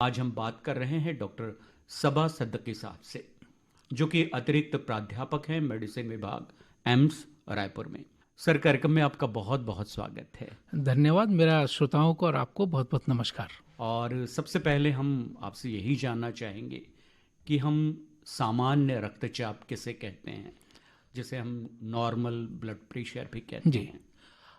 आज हम बात कर रहे हैं डॉक्टर सबा सिद्दीकी साहब से, जो कि अतिरिक्त प्राध्यापक हैं मेडिसिन विभाग एम्स रायपुर में। सर, कार्यक्रम में आपका बहुत बहुत स्वागत है। धन्यवाद। मेरा श्रोताओं को और आपको बहुत बहुत नमस्कार। और सबसे पहले हम आपसे यही जानना चाहेंगे कि हम सामान्य रक्तचाप किसे कहते हैं, जिसे हम नॉर्मल ब्लड प्रेशर भी कहते हैं।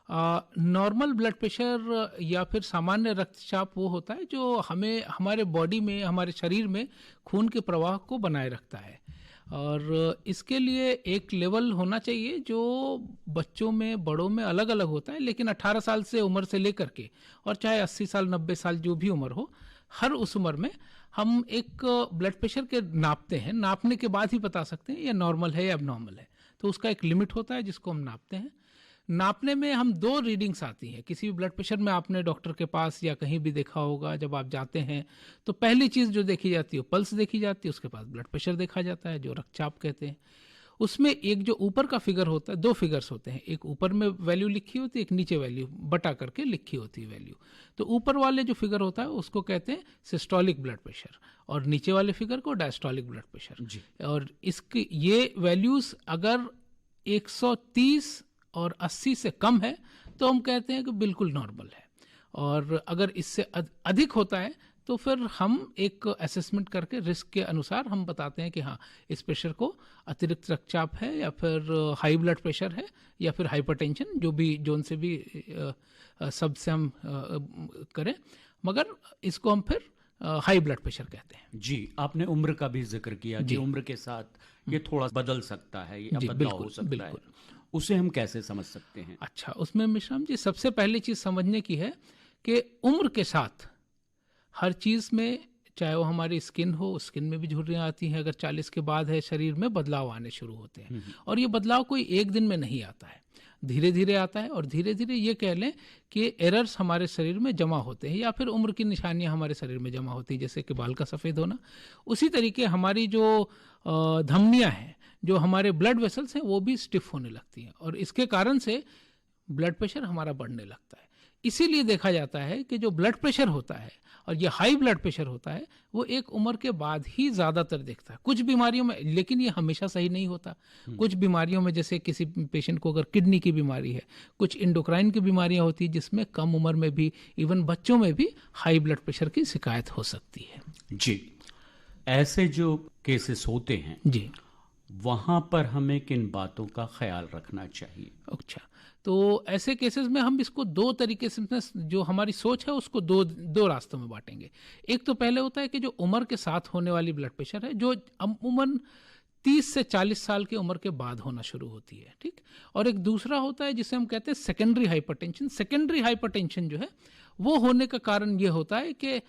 नॉर्मल ब्लड प्रेशर या फिर सामान्य रक्तचाप वो होता है जो हमें हमारे बॉडी में, हमारे शरीर में खून के प्रवाह को बनाए रखता है। और इसके लिए एक लेवल होना चाहिए जो बच्चों में, बड़ों में अलग अलग होता है, लेकिन 18 साल से उम्र से लेकर के और चाहे 80 साल 90 साल जो भी उम्र हो, हर उस उम्र में हम एक ब्लड प्रेशर के नापते हैं। नापने के बाद ही बता सकते हैं ये नॉर्मल है या एबनॉर्मल है। तो उसका एक लिमिट होता है जिसको हम नापते हैं। नापने में हम 2 रीडिंग्स आती हैं। किसी भी ब्लड प्रेशर में आपने डॉक्टर के पास या कहीं भी देखा होगा, जब आप जाते हैं तो पहली चीज़ जो देखी जाती है पल्स देखी जाती है, उसके बाद ब्लड प्रेशर देखा जाता है, जो रक्तचाप कहते हैं। उसमें एक जो ऊपर का फिगर होता है, 2 फिगर्स होते हैं, एक ऊपर में वैल्यू लिखी होती है, एक नीचे वैल्यू बटा करके लिखी होती है वैल्यू। तो ऊपर वाले जो फिगर होता है उसको कहते हैं सिस्टोलिक ब्लड प्रेशर और नीचे वाले फिगर को डायस्टोलिक ब्लड प्रेशर। और इसकी ये वैल्यूज़ अगर 130 और 80 से कम है तो हम कहते हैं कि बिल्कुल नॉर्मल है। और अगर इससे अधिक होता है तो फिर हम एक असेसमेंट करके रिस्क के अनुसार हम बताते हैं कि हाँ, इस प्रेशर को अतिरिक्त रक्तचाप है या फिर हाई ब्लड प्रेशर है या फिर हाइपरटेंशन, जो भी जोन से भी सबसे हम करें, मगर इसको हम फिर हाई ब्लड प्रेशर कहते हैं। जी, आपने उम्र का भी जिक्र किया कि उम्र के साथ ये थोड़ा बदल सकता है या बदलाव हो सकता है, उसे हम कैसे समझ सकते हैं? अच्छा, उसमें मिश्राम जी सबसे पहली चीज़ समझने की है कि उम्र के साथ हर चीज़ में, चाहे वो हमारी स्किन हो, स्किन में भी झुर्रियाँ आती हैं। अगर 40 के बाद है, शरीर में बदलाव आने शुरू होते हैं। और ये बदलाव कोई एक दिन में नहीं आता है, धीरे धीरे आता है। और धीरे धीरे ये कह लें कि एरर्स हमारे शरीर में जमा होते हैं या फिर उम्र की निशानियां हमारे शरीर में जमा होती हैं, जैसे कि बाल का सफ़ेद होना। उसी तरीके हमारी जो धमनियाँ हैं, जो हमारे ब्लड वेसल्स हैं, वो भी स्टिफ होने लगती हैं और इसके कारण से ब्लड प्रेशर हमारा बढ़ने लगता है। इसीलिए देखा जाता है कि जो ब्लड प्रेशर होता है और ये हाई ब्लड प्रेशर होता है वो एक उम्र के बाद ही ज़्यादातर दिखता है। कुछ बीमारियों में, लेकिन ये हमेशा सही नहीं होता। कुछ बीमारियों में, जैसे किसी पेशेंट को अगर किडनी की बीमारी है, कुछ इंडोक्राइन की बीमारियां होती है जिसमें कम उम्र में भी, इवन बच्चों में भी हाई ब्लड प्रेशर की शिकायत हो सकती है। जी, ऐसे जो केसेस होते हैं जी, वहाँ पर हमें किन बातों का ख्याल रखना चाहिए? अच्छा, तो ऐसे केसेस में हम इसको 2 तरीके से, जो हमारी सोच है उसको दो रास्तों में बांटेंगे। एक तो पहले होता है कि जो उम्र के साथ होने वाली ब्लड प्रेशर है, जो अमूमन 30 से 40 साल की उम्र के बाद होना शुरू होती है, ठीक। और एक दूसरा होता है जिसे हम कहते हैं सेकेंडरी हाइपरटेंशन। सेकेंडरी हाइपरटेंशन जो है वो होने का कारण ये होता है कि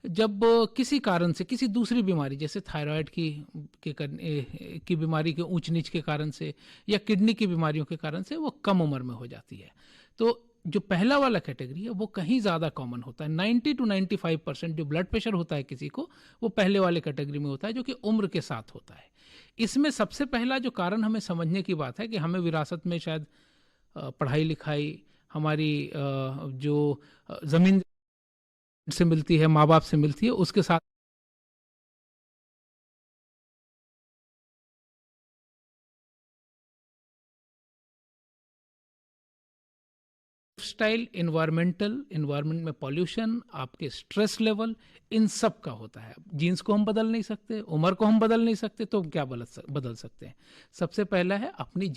जब किसी कारण से, किसी दूसरी बीमारी जैसे थायराइड की बीमारी के ऊंच नीच के कारण से या किडनी की बीमारियों के कारण से वो कम उम्र में हो जाती है। तो जो पहला वाला कैटेगरी है वो कहीं ज़्यादा कॉमन होता है। 90 to 95% जो ब्लड प्रेशर होता है किसी को, वो पहले वाले कैटेगरी में होता है, जो कि उम्र के साथ होता है। इसमें सबसे पहला जो कारण हमें समझने की बात है कि हमें विरासत में शायद पढ़ाई लिखाई, हमारी जो ज़मीन से मिलती है, माँ बाप से मिलती है, उसके साथ स्टाइल, इन्वायरमेंट में पॉल्यूशन, आपके स्ट्रेस लेवल, इन सब का होता है। जीन्स को हम बदल नहीं सकते, उम्र को हम बदल नहीं सकते, तो हम क्या बदल सकते हैं? सबसे पहला है अपनी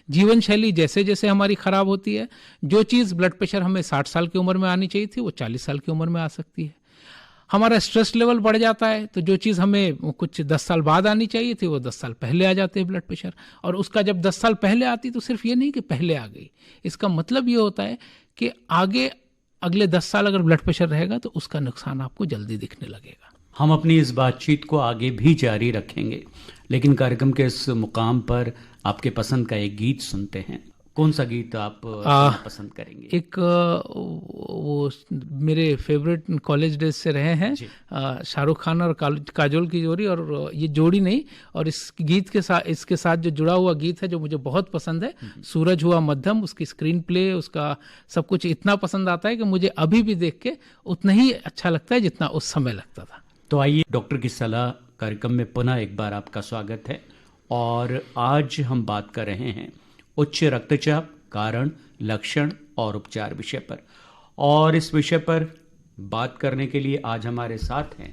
जीवन शैली। जैसे जैसे हमारी खराब होती है, जो चीज़ ब्लड प्रेशर हमें 60 साल की उम्र में आनी चाहिए थी वो 40 साल की उम्र में आ सकती है। हमारा स्ट्रेस लेवल बढ़ जाता है, तो जो चीज़ हमें कुछ 10 साल बाद आनी चाहिए थी वो 10 साल पहले आ जाते हैं ब्लड प्रेशर। और उसका जब 10 साल पहले आती तो सिर्फ ये नहीं कि पहले आ गई, इसका मतलब ये होता है कि आगे अगले 10 साल अगर ब्लड प्रेशर रहेगा तो उसका नुकसान आपको जल्दी दिखने लगेगा। हम अपनी इस बातचीत को आगे भी जारी रखेंगे, लेकिन कार्यक्रम के इस मुकाम पर आपके पसंद का एक गीत सुनते हैं। कौन सा गीत आप सुनना पसंद करेंगे? एक वो मेरे फेवरेट कॉलेज डेज से रहे हैं, जी। शाहरुख खान और काजोल की जोड़ी, और ये जोड़ी नहीं, और इस गीत के साथ, इसके साथ जो जुड़ा हुआ गीत है जो मुझे बहुत पसंद है, सूरज हुआ मध्यम, उसकी स्क्रीन प्ले, उसका सब कुछ इतना पसंद आता है कि मुझे अभी भी देख के उतना ही अच्छा लगता है जितना उस समय लगता था। तो आइए, डॉक्टर की सलाह कार्यक्रम में पुनः एक बार आपका स्वागत है। और आज हम बात कर रहे हैं उच्च रक्तचाप, कारण, लक्षण और उपचार विषय पर। और इस विषय पर बात करने के लिए आज हमारे साथ हैं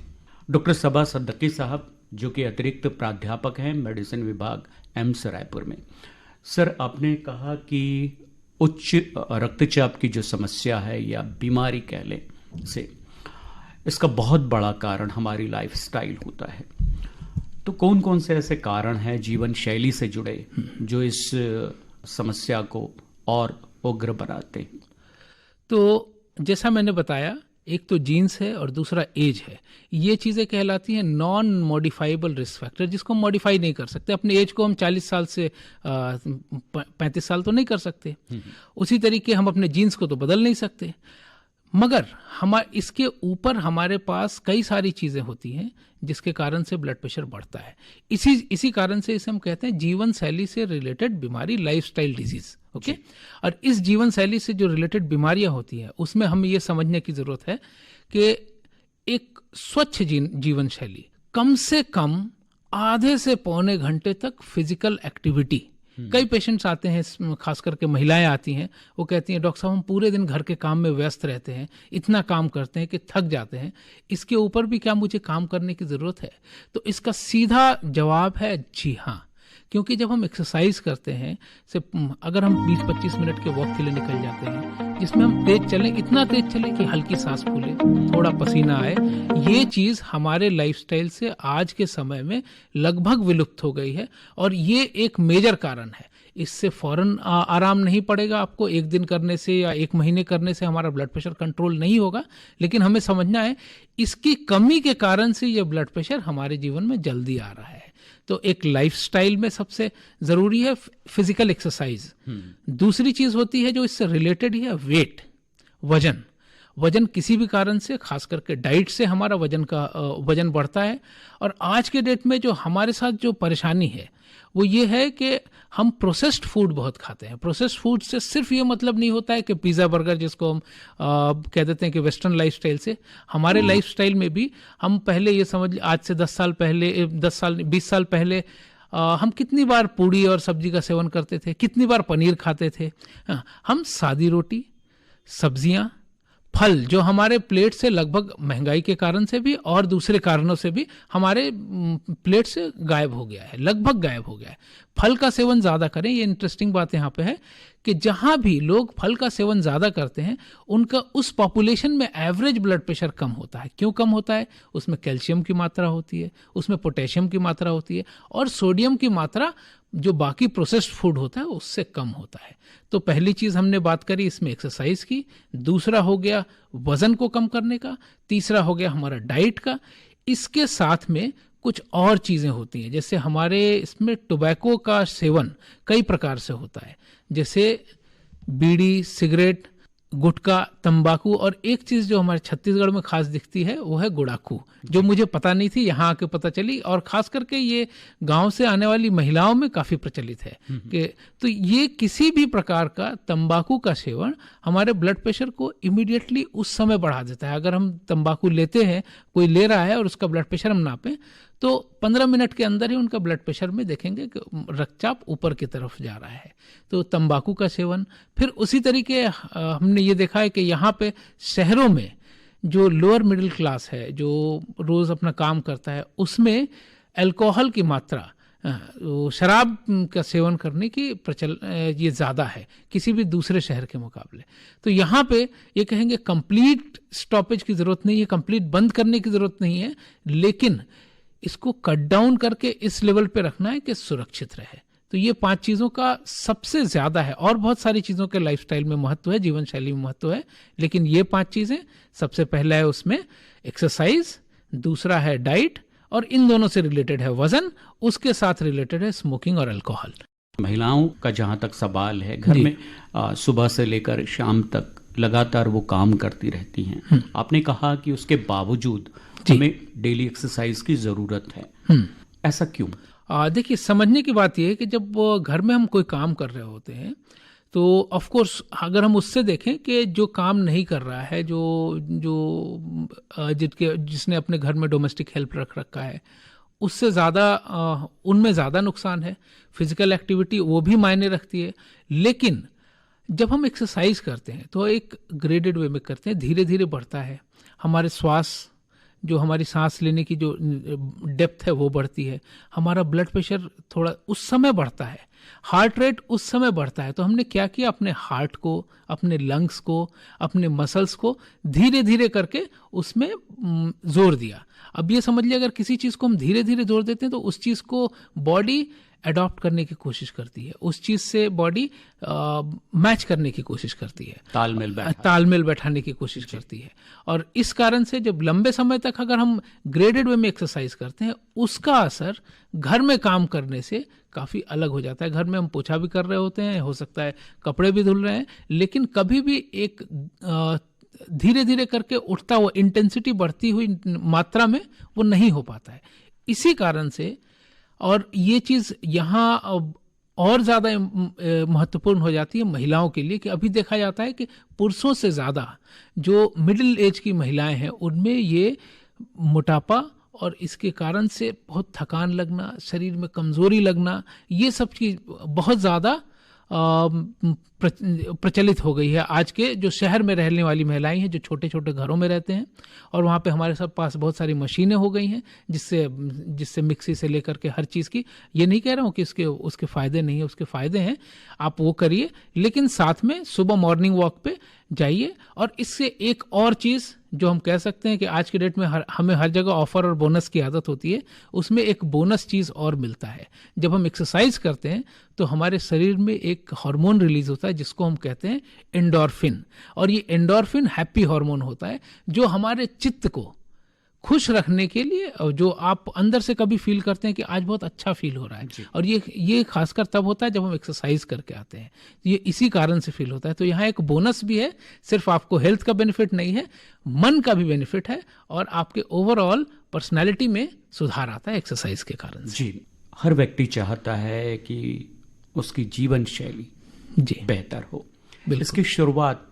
डॉक्टर सबा सद्दकी साहब, जो कि अतिरिक्त प्राध्यापक हैं मेडिसिन विभाग एम्स रायपुर में। सर, आपने कहा कि उच्च रक्तचाप की जो समस्या है या बीमारी कह लें से, इसका बहुत बड़ा कारण हमारी लाइफस्टाइल होता है। तो कौन कौन से ऐसे कारण हैं जीवन शैली से जुड़े जो इस समस्या को और उग्र बनाते हैं? तो जैसा मैंने बताया, एक तो जीन्स है और दूसरा एज है। ये चीज़ें कहलाती हैं नॉन मॉडिफाइबल रिस्क फैक्टर, जिसको मॉडिफाई नहीं कर सकते। अपने एज को हम 40 साल से 35 साल तो नहीं कर सकते, उसी तरीके हम अपने जीन्स को तो बदल नहीं सकते। मगर इसके ऊपर हमारे पास कई सारी चीज़ें होती हैं जिसके कारण से ब्लड प्रेशर बढ़ता है। इसी कारण से इसे हम कहते हैं जीवन शैली से रिलेटेड बीमारी, लाइफस्टाइल डिजीज। ओके, और इस जीवन शैली से जो रिलेटेड बीमारियां होती हैं उसमें हमें ये समझने की जरूरत है कि एक स्वच्छ जीवन शैली, कम से कम आधे से पौने घंटे तक फिजिकल एक्टिविटी। कई पेशेंट्स आते हैं, खास करके महिलाएं आती हैं, वो कहती हैं डॉक्टर साहब हम पूरे दिन घर के काम में व्यस्त रहते हैं, इतना काम करते हैं कि थक जाते हैं, इसके ऊपर भी क्या मुझे काम करने की ज़रूरत है? तो इसका सीधा जवाब है जी हाँ। क्योंकि जब हम एक्सरसाइज करते हैं, से अगर हम 20-25 मिनट के वॉक के लिए निकल जाते हैं जिसमें हम तेज चलें, इतना तेज चलें कि हल्की सांस फूले, थोड़ा पसीना आए, ये चीज़ हमारे लाइफस्टाइल से आज के समय में लगभग विलुप्त हो गई है। और ये एक मेजर कारण है। इससे फौरन आराम नहीं पड़ेगा आपको, एक दिन करने से या एक महीने करने से हमारा ब्लड प्रेशर कंट्रोल नहीं होगा, लेकिन हमें समझना है इसकी कमी के कारण से ये ब्लड प्रेशर हमारे जीवन में जल्दी आ रहा है। तो एक लाइफस्टाइल में सबसे ज़रूरी है फिजिकल एक्सरसाइज। दूसरी चीज़ होती है जो इससे रिलेटेड है, वेट, वजन। वजन किसी भी कारण से, खास करके डाइट से हमारा वजन बढ़ता है। और आज के डेट में जो हमारे साथ जो परेशानी है वो ये है कि हम प्रोसेस्ड फूड बहुत खाते हैं। प्रोसेस्ड फूड से सिर्फ ये मतलब नहीं होता है कि पिज़्ज़ा, बर्गर, जिसको हम कह देते हैं कि वेस्टर्न लाइफस्टाइल से, हमारे लाइफस्टाइल में भी हम पहले ये समझ, आज से 20 साल पहले हम कितनी बार पूड़ी और सब्जी का सेवन करते थे, कितनी बार पनीर खाते थे। हम सादी रोटी, सब्जियां, फल जो हमारे प्लेट से लगभग महंगाई के कारण से भी और दूसरे कारणों से भी हमारे प्लेट से गायब हो गया है, लगभग गायब हो गया है। फल का सेवन ज़्यादा करें। ये इंटरेस्टिंग बात यहाँ पे है कि जहाँ भी लोग फल का सेवन ज़्यादा करते हैं उनका उस पॉपुलेशन में एवरेज ब्लड प्रेशर कम होता है। क्यों कम होता है? उसमें कैल्शियम की मात्रा होती है, उसमें पोटेशियम की मात्रा होती है, और सोडियम की मात्रा जो बाकी प्रोसेस्ड फूड होता है उससे कम होता है। तो पहली चीज़ हमने बात करी इसमें एक्सरसाइज की, दूसरा हो गया वजन को कम करने का, तीसरा हो गया हमारा डाइट का। इसके साथ में कुछ और चीज़ें होती हैं, जैसे हमारे इसमें टोबैको का सेवन कई प्रकार से होता है, जैसे बीड़ी, सिगरेट, गुटखा, तंबाकू, और एक चीज़ जो हमारे छत्तीसगढ़ में खास दिखती है वो है गुड़ाखू, जो मुझे पता नहीं थी, यहाँ आके पता चली। और खास करके ये गांव से आने वाली महिलाओं में काफ़ी प्रचलित है कि तो ये किसी भी प्रकार का तंबाकू का सेवन हमारे ब्लड प्रेशर को इमीडिएटली उस समय बढ़ा देता है। अगर हम तंबाकू लेते हैं, कोई ले रहा है और उसका ब्लड प्रेशर हम नापें तो 15 मिनट के अंदर ही उनका ब्लड प्रेशर में देखेंगे कि रक्तचाप ऊपर की तरफ जा रहा है। तो तंबाकू का सेवन, फिर उसी तरीके हमने ये देखा है कि यहाँ पे शहरों में जो लोअर मिडिल क्लास है, जो रोज़ अपना काम करता है, उसमें अल्कोहल की मात्रा, शराब का सेवन करने की ये ज़्यादा है किसी भी दूसरे शहर के मुकाबले। तो यहाँ पे ये कहेंगे कंप्लीट स्टॉपेज की ज़रूरत नहीं है, कंप्लीट बंद करने की ज़रूरत नहीं है, लेकिन इसको कट डाउन करके इस लेवल पे रखना है कि सुरक्षित रहे। तो ये 5 चीज़ों का सबसे ज़्यादा है, और बहुत सारी चीज़ों के लाइफस्टाइल में महत्व है, जीवन शैली में महत्व है, लेकिन ये 5 चीज़ें सबसे पहला है उसमें एक्सरसाइज, दूसरा है डाइट, और इन दोनों से रिलेटेड है वजन, उसके साथ रिलेटेड है स्मोकिंग और अल्कोहल। महिलाओं का जहाँ तक सवाल है, घर में सुबह से लेकर शाम तक लगातार वो काम करती रहती हैं। आपने कहा कि उसके बावजूद हमें डेली एक्सरसाइज की ज़रूरत है, ऐसा क्यों? देखिए, समझने की बात यह है कि जब घर में हम कोई काम कर रहे होते हैं तो ऑफ कोर्स अगर हम उससे देखें कि जो काम नहीं कर रहा है, जिसने अपने घर में डोमेस्टिक हेल्प रख रखा है, उससे ज़्यादा उनमें ज़्यादा नुकसान है। फिजिकल एक्टिविटी वो भी मायने रखती है, लेकिन जब हम एक्सरसाइज करते हैं तो एक ग्रेडेड वे में करते हैं, धीरे धीरे बढ़ता है। हमारे हमारी सांस लेने की जो डेप्थ है वो बढ़ती है। हमारा ब्लड प्रेशर थोड़ा उस समय बढ़ता है, हार्ट रेट उस समय बढ़ता है। तो हमने क्या किया, अपने हार्ट को, अपने लंग्स को, अपने मसल्स को धीरे धीरे करके उसमें जोर दिया। अब ये समझ लिया, अगर किसी चीज़ को हम धीरे धीरे जोर देते हैं तो उस चीज़ को बॉडी अडॉप्ट करने की कोशिश करती है, उस चीज़ से बॉडी मैच करने की कोशिश करती है, तालमेल बैठाने की कोशिश करती है। और इस कारण से जब लंबे समय तक अगर हम ग्रेडेड वे में एक्सरसाइज करते हैं, उसका असर घर में काम करने से काफ़ी अलग हो जाता है। घर में हम पोछा भी कर रहे होते हैं, हो सकता है कपड़े भी धुल रहे हैं, लेकिन कभी भी एक धीरे धीरे करके उठता हुआ, इंटेंसिटी बढ़ती हुई मात्रा में वो नहीं हो पाता है। इसी कारण से, और ये चीज़ यहाँ और ज़्यादा महत्वपूर्ण हो जाती है महिलाओं के लिए, कि अभी देखा जाता है कि पुरुषों से ज़्यादा जो मिडिल एज की महिलाएं हैं उनमें ये मोटापा और इसके कारण से बहुत थकान लगना, शरीर में कमज़ोरी लगना, ये सब चीज़ बहुत ज़्यादा प्रचलित हो गई है। आज के जो शहर में रहने वाली महिलाएं हैं, जो छोटे छोटे घरों में रहते हैं, और वहाँ पे हमारे सब पास बहुत सारी मशीनें हो गई हैं, जिससे मिक्सी से लेकर के हर चीज़ की, ये नहीं कह रहा हूँ कि उसके फ़ायदे नहीं है, उसके फ़ायदे हैं, आप वो करिए, लेकिन साथ में सुबह मॉर्निंग वॉक पे जाइए। और इससे एक और चीज़ जो हम कह सकते हैं कि आज के डेट में हमें हर जगह ऑफर और बोनस की आदत होती है, उसमें एक बोनस चीज़ और मिलता है। जब हम एक्सरसाइज करते हैं तो हमारे शरीर में एक हार्मोन रिलीज होता है जिसको हम कहते हैं एंडोर्फिन, और ये एंडोर्फिन हैप्पी हार्मोन होता है जो हमारे चित्त को खुश रखने के लिए, और जो आप अंदर से कभी फील करते हैं कि आज बहुत अच्छा फील हो रहा है, और ये खासकर तब होता है जब हम एक्सरसाइज करके आते हैं, ये इसी कारण से फील होता है। तो यहाँ एक बोनस भी है, सिर्फ आपको हेल्थ का बेनिफिट नहीं है, मन का भी बेनिफिट है, और आपके ओवरऑल पर्सनैलिटी में सुधार आता है एक्सरसाइज के कारण से। जी, हर व्यक्ति चाहता है कि उसकी जीवन शैली बेहतर हो। इसकी शुरुआत,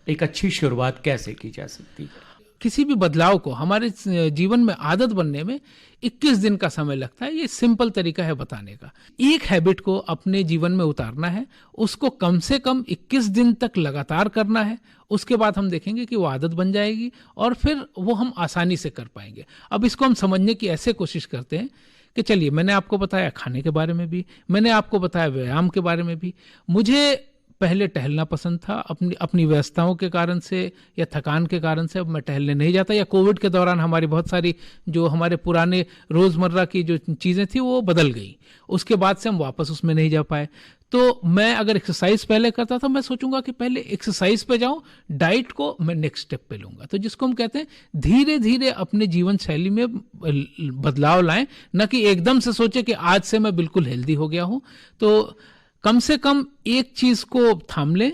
एक अच्छी शुरुआत कैसे की जा सकती है? किसी भी बदलाव को हमारे जीवन में आदत बनने में 21 दिन का समय लगता है। ये सिंपल तरीका है बताने का। एक हैबिट को अपने जीवन में उतारना है, उसको कम से कम 21 दिन तक लगातार करना है। उसके बाद हम देखेंगे कि वो आदत बन जाएगी और फिर वो हम आसानी से कर पाएंगे। अब इसको हम समझने की ऐसे कोशिश करते हैं कि चलिए, मैंने आपको बताया खाने के बारे में भी, मैंने आपको बताया व्यायाम के बारे में भी। मुझे पहले टहलना पसंद था, अपनी व्यस्तताओं के कारण से या थकान के कारण से अब मैं टहलने नहीं जाता, या कोविड के दौरान हमारी बहुत सारी जो हमारे पुराने रोज़मर्रा की जो चीज़ें थी वो बदल गई, उसके बाद से हम वापस उसमें नहीं जा पाए। तो मैं अगर एक्सरसाइज पहले करता था, मैं सोचूंगा कि पहले एक्सरसाइज पे जाऊं, डाइट को मैं नेक्स्ट स्टेप पे लूंगा। तो जिसको हम कहते हैं धीरे धीरे अपने जीवन शैली में बदलाव लाएं, न कि एकदम से सोचे कि आज से मैं बिल्कुल हेल्दी हो गया हूं। तो कम से कम एक चीज को थाम लें,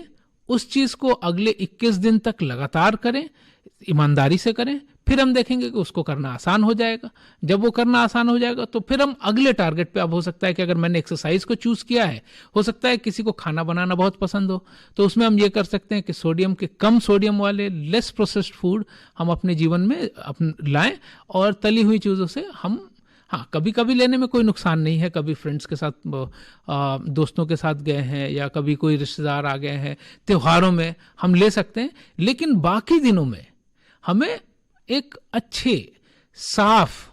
उस चीज को अगले 21 दिन तक लगातार करें, ईमानदारी से करें, फिर हम देखेंगे कि उसको करना आसान हो जाएगा। जब वो करना आसान हो जाएगा तो फिर हम अगले टारगेट पे, अब हो सकता है कि अगर मैंने एक्सरसाइज को चूज किया है, हो सकता है किसी को खाना बनाना बहुत पसंद हो, तो उसमें हम ये कर सकते हैं कि कम सोडियम वाले लेस प्रोसेस्ड फूड हम अपने जीवन में लाएं, और तली हुई चीज़ों से हम, हाँ, कभी कभी लेने में कोई नुकसान नहीं है। कभी फ्रेंड्स के साथ, दोस्तों के साथ गए हैं, या कभी कोई रिश्तेदार आ गए हैं, त्योहारों में हम ले सकते हैं, लेकिन बाकी दिनों में हमें एक अच्छे, साफ,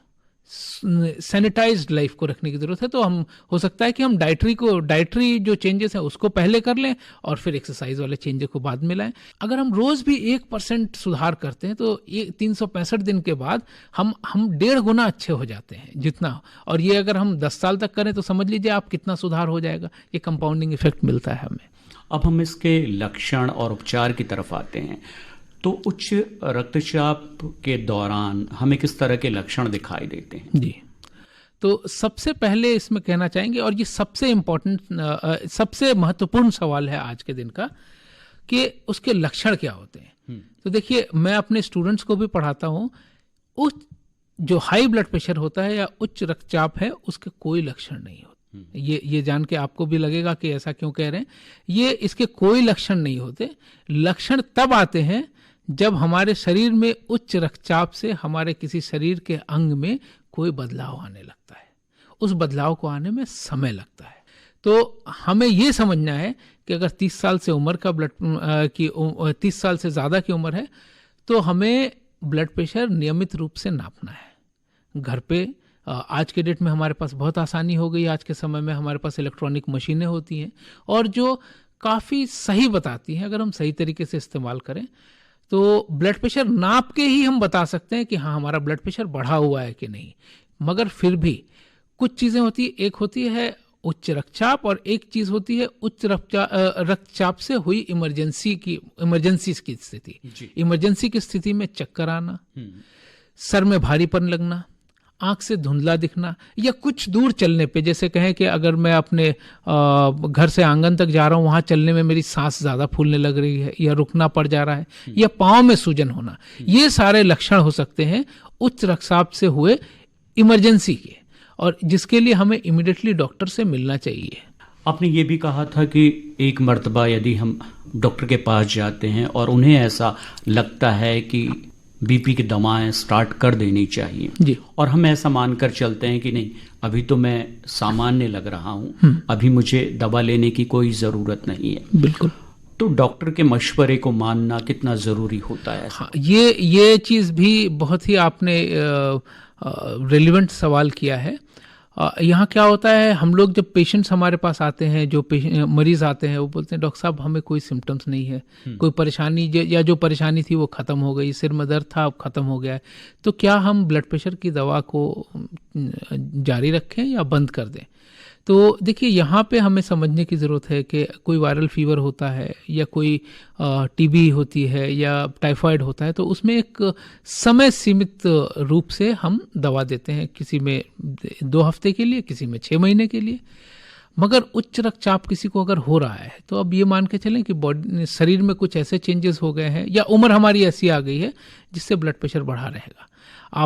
सैनिटाइज्ड लाइफ को रखने की जरूरत है। तो हम, हो सकता है कि हम डाइटरी जो चेंजेस हैं उसको पहले कर लें और फिर एक्सरसाइज वाले चेंजेस को बाद में लाएं। अगर हम रोज भी 1% सुधार करते हैं तो ये 365 दिन के बाद हम 1.5 गुना अच्छे हो जाते हैं जितना, और ये अगर हम 10 साल तक करें तो समझ लीजिए आप कितना सुधार हो जाएगा। ये कंपाउंडिंग इफेक्ट मिलता है हमें। अब हम इसके लक्षण और उपचार की तरफ आते हैं। तो उच्च रक्तचाप के दौरान हमें किस तरह के लक्षण दिखाई देते हैं? जी, तो सबसे पहले इसमें कहना चाहेंगे, और ये सबसे इम्पोर्टेंट सबसे महत्वपूर्ण सवाल है आज के दिन का, कि उसके लक्षण क्या होते हैं। तो देखिए, मैं अपने स्टूडेंट्स को भी पढ़ाता हूँ, उस जो हाई ब्लड प्रेशर होता है या उच्च रक्तचाप है, उसके कोई लक्षण नहीं होते। ये जान के आपको भी लगेगा कि ऐसा क्यों कह रहे हैं। ये इसके कोई लक्षण नहीं होते। लक्षण तब आते हैं जब हमारे शरीर में उच्च रक्तचाप से हमारे किसी शरीर के अंग में कोई बदलाव आने लगता है। उस बदलाव को आने में समय लगता है। तो हमें ये समझना है कि अगर 30 साल से उम्र का 30 साल से ज़्यादा की उम्र है, तो हमें ब्लड प्रेशर नियमित रूप से नापना है। घर पे आज के डेट में हमारे पास बहुत आसानी हो गई। आज के समय में हमारे पास इलेक्ट्रॉनिक मशीनें होती हैं और जो काफ़ी सही बताती हैं। अगर हम सही तरीके से इस्तेमाल करें तो ब्लड प्रेशर नाप के ही हम बता सकते हैं कि हाँ, हमारा ब्लड प्रेशर बढ़ा हुआ है कि नहीं। मगर फिर भी कुछ चीज़ें होती है, एक होती है उच्च रक्तचाप और एक चीज़ होती है उच्च रक्तचाप से हुई इमरजेंसी की स्थिति। इमरजेंसी की स्थिति में चक्कर आना, सर में भारीपन लगना, आंख से धुंधला दिखना, या कुछ दूर चलने पे, जैसे कहें कि अगर मैं अपने घर से आंगन तक जा रहा हूँ, वहाँ चलने में मेरी सांस ज़्यादा फूलने लग रही है, या रुकना पड़ जा रहा है, या पाँव में सूजन होना, ये सारे लक्षण हो सकते हैं उच्च रक्तचाप से हुए इमरजेंसी के, और जिसके लिए हमें इमीडिएटली डॉक्टर से मिलना चाहिए। आपने ये भी कहा था कि एक मर्तबा यदि हम डॉक्टर के पास जाते हैं और उन्हें ऐसा लगता है कि बीपी की दवाएं स्टार्ट कर देनी चाहिए जी, और हम ऐसा मानकर चलते हैं कि नहीं, अभी तो मैं सामान्य लग रहा हूँ, अभी मुझे दवा लेने की कोई ज़रूरत नहीं है, बिल्कुल, तो डॉक्टर के मशवरे को मानना कितना ज़रूरी होता है? हाँ, ये चीज़ भी बहुत ही आपने रेलिवेंट सवाल किया है। यहाँ क्या होता है, हम लोग जब पेशेंट्स हमारे पास आते हैं, जो मरीज आते हैं, वो बोलते हैं डॉक्टर साहब हमें कोई सिम्टम्स नहीं है, कोई परेशानी या जो परेशानी थी वो ख़त्म हो गई, सिर में दर्द था अब ख़त्म हो गया है, तो क्या हम ब्लड प्रेशर की दवा को जारी रखें या बंद कर दें? तो देखिए, यहाँ पे हमें समझने की ज़रूरत है कि कोई वायरल फीवर होता है या कोई टीबी होती है या टाइफाइड होता है, तो उसमें एक समय सीमित रूप से हम दवा देते हैं, किसी में 2 हफ्ते के लिए, किसी में 6 महीने के लिए। मगर उच्च रक्तचाप किसी को अगर हो रहा है तो अब ये मान के चलें कि बॉडी शरीर में कुछ ऐसे चेंजेस हो गए हैं या उम्र हमारी ऐसी आ गई है जिससे ब्लड प्रेशर बढ़ा रहेगा।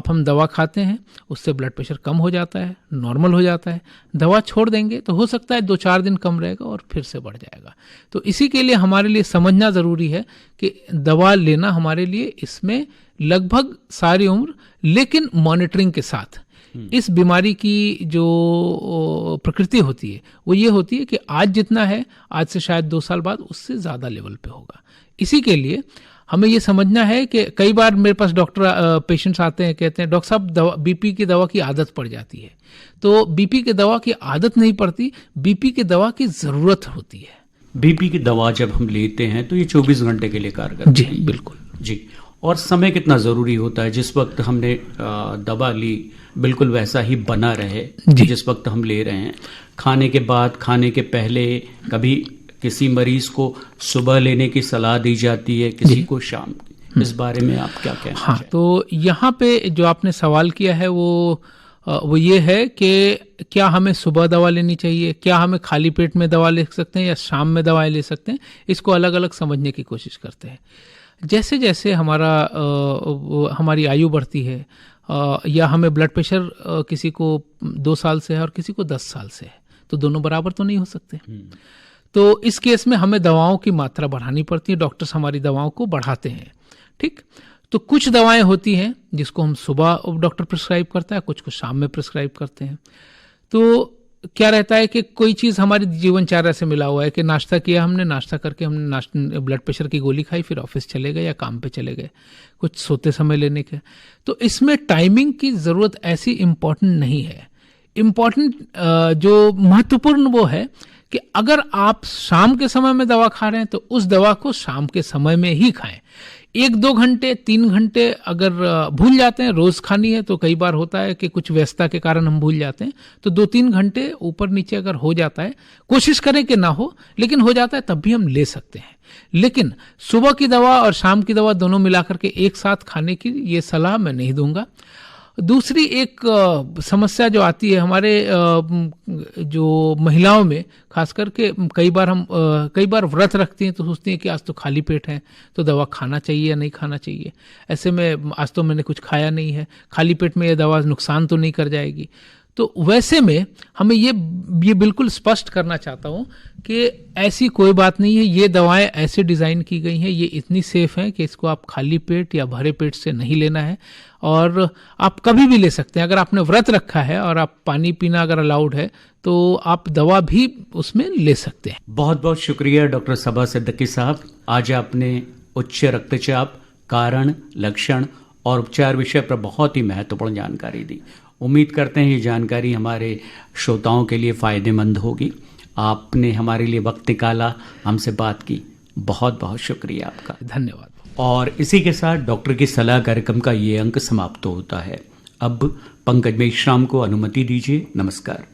हम दवा खाते हैं, उससे ब्लड प्रेशर कम हो जाता है, नॉर्मल हो जाता है। दवा छोड़ देंगे तो हो सकता है 2-4 दिन कम रहेगा और फिर से बढ़ जाएगा। तो इसी के लिए हमारे लिए समझना ज़रूरी है कि दवा लेना हमारे लिए इसमें लगभग सारी उम्र, लेकिन मॉनिटरिंग के साथ। इस बीमारी की जो प्रकृति होती है वो ये होती है कि आज जितना है, आज से शायद 2 साल बाद उससे ज़्यादा लेवल पे होगा। इसी के लिए हमें ये समझना है कि कई बार मेरे पास पेशेंट्स आते हैं, कहते हैं डॉक्टर साहब बीपी की दवा की आदत पड़ जाती है। तो बीपी की दवा की आदत नहीं पड़ती, बीपी की दवा की ज़रूरत होती है। बीपी की दवा जब हम लेते हैं तो ये 24 घंटे के लिए कारगर जी, बिल्कुल जी। और समय कितना ज़रूरी होता है? जिस वक्त हमने दवा ली बिल्कुल वैसा ही बना रहे जिस वक्त हम ले रहे हैं। खाने के बाद, खाने के पहले, कभी किसी मरीज को सुबह लेने की सलाह दी जाती है, किसी को शाम। इस बारे में आप क्या कहना हाँ, तो यहाँ पे जो आपने सवाल किया है वो ये है कि क्या हमें सुबह दवा लेनी चाहिए, क्या हमें खाली पेट में दवा ले सकते हैं या शाम में दवाएं ले सकते हैं? इसको अलग अलग समझने की कोशिश करते हैं। जैसे जैसे हमारी आयु बढ़ती है या हमें ब्लड प्रेशर किसी को 2 साल से है और किसी को 10 साल से है, तो दोनों बराबर तो नहीं हो सकते। तो इस केस में हमें दवाओं की मात्रा बढ़ानी पड़ती है, डॉक्टर्स हमारी दवाओं को बढ़ाते हैं। ठीक, तो कुछ दवाएं होती हैं जिसको हम सुबह डॉक्टर प्रिस्क्राइब करता है, कुछ को शाम में प्रिस्क्राइब करते हैं। तो क्या रहता है कि कोई चीज़ हमारी जीवनचर्या से मिला हुआ है कि नाश्ता किया हमने, नाश्ता करके हमने ब्लड प्रेशर की गोली खाई, फिर ऑफिस चले गए या काम पे चले गए, कुछ सोते समय लेने के। तो इसमें टाइमिंग की ज़रूरत ऐसी इम्पॉर्टेंट नहीं है। इम्पॉर्टेंट जो महत्वपूर्ण वो है कि अगर आप शाम के समय में दवा खा रहे हैं तो उस दवा को शाम के समय में ही खाएं। 1-2 घंटे 3 घंटे अगर भूल जाते हैं, रोज़ खानी है तो कई बार होता है कि कुछ व्यस्तता के कारण हम भूल जाते हैं, तो 2-3 घंटे ऊपर नीचे अगर हो जाता है, कोशिश करें कि ना हो, लेकिन हो जाता है तब भी हम ले सकते हैं। लेकिन सुबह की दवा और शाम की दवा दोनों मिलाकर के एक साथ खाने की ये सलाह मैं नहीं दूंगा। दूसरी एक समस्या जो आती है हमारे जो महिलाओं में, खास करके कई बार व्रत रखती हैं तो सोचती हैं कि आज तो खाली पेट है तो दवा खाना चाहिए या नहीं खाना चाहिए। ऐसे में आज तो मैंने कुछ खाया नहीं है, खाली पेट में ये दवा नुकसान तो नहीं कर जाएगी। तो वैसे में हमें ये बिल्कुल स्पष्ट करना चाहता हूँ कि ऐसी कोई बात नहीं है। ये दवाएं ऐसे डिज़ाइन की गई हैं, ये इतनी सेफ हैं कि इसको आप खाली पेट या भरे पेट से नहीं लेना है और आप कभी भी ले सकते हैं। अगर आपने व्रत रखा है और आप पानी पीना अगर अलाउड है तो आप दवा भी उसमें ले सकते हैं। बहुत बहुत शुक्रिया डॉक्टर सबा सिद्दीकी साहब। आज आपने उच्च रक्तचाप, कारण, लक्षण और उपचार विषय पर बहुत ही महत्वपूर्ण जानकारी दी। उम्मीद करते हैं ये जानकारी हमारे श्रोताओं के लिए फ़ायदेमंद होगी। आपने हमारे लिए वक्त निकाला, हमसे बात की, बहुत बहुत शुक्रिया आपका। धन्यवाद। और इसी के साथ डॉक्टर की सलाह कार्यक्रम का ये अंक समाप्त होता है। अब पंकज मेश्राम को अनुमति दीजिए। नमस्कार।